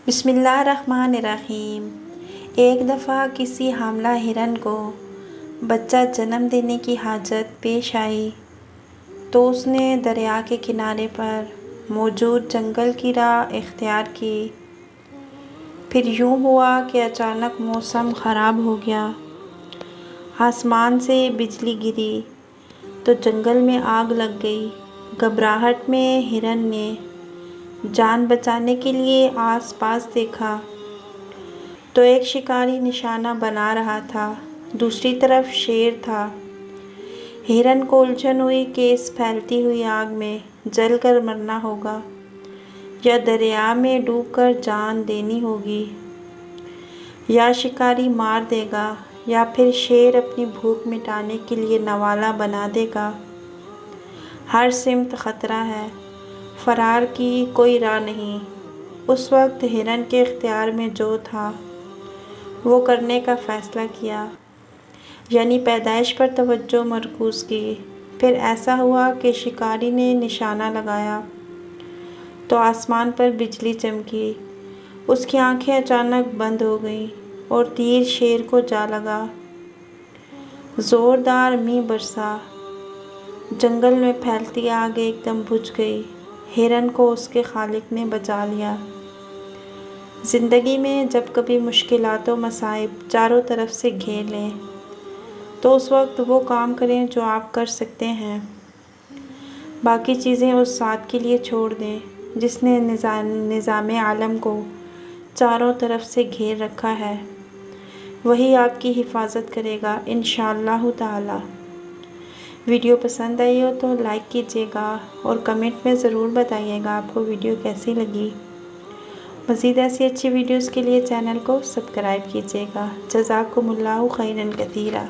بسم اللہ الرحمن الرحیم۔ ایک دفعہ کسی حاملہ ہرن کو بچہ جنم دینے کی حاجت پیش آئی تو اس نے دریا کے کنارے پر موجود جنگل کی راہ اختیار کی۔ پھر یوں ہوا کہ اچانک موسم خراب ہو گیا، آسمان سے بجلی گری تو جنگل میں آگ لگ گئی۔ گھبراہٹ میں ہرن نے جان بچانے کے لیے آس پاس دیکھا تو ایک شکاری نشانہ بنا رہا تھا، دوسری طرف شیر تھا۔ ہرن کو الجھن ہوئی کہ اس پھیلتی ہوئی آگ میں جل کر مرنا ہوگا یا دریا میں ڈوب کر جان دینی ہوگی، یا شکاری مار دے گا یا پھر شیر اپنی بھوک مٹانے کے لیے نوالا بنا دے گا۔ ہر سمت خطرہ ہے، فرار کی کوئی راہ نہیں۔ اس وقت ہرن کے اختیار میں جو تھا وہ کرنے کا فیصلہ کیا، یعنی پیدائش پر توجہ مرکوز کی۔ پھر ایسا ہوا کہ شکاری نے نشانہ لگایا تو آسمان پر بجلی چمکی، اس کی آنکھیں اچانک بند ہو گئیں اور تیر شیر کو جا لگا۔ زوردار مینہ برسا، جنگل میں پھیلتی آگ ایک دم بجھ گئی۔ ہرن کو اس کے خالق نے بچا لیا۔ زندگی میں جب کبھی مشکلات و مصائب چاروں طرف سے گھیر لیں تو اس وقت وہ کام کریں جو آپ کر سکتے ہیں، باقی چیزیں اس ذات کے لیے چھوڑ دیں جس نے نظام عالم کو چاروں طرف سے گھیر رکھا ہے۔ وہی آپ کی حفاظت کرے گا انشاءاللہ تعالی۔ ویڈیو پسند آئی ہو تو لائک کیجیے گا اور کمنٹ میں ضرور بتائیے گا آپ کو ویڈیو کیسی لگی۔ مزید ایسی اچھی ویڈیوز کے لیے چینل کو سبسکرائب کیجیے گا۔ جزاکم اللہ خیرا کثیرا۔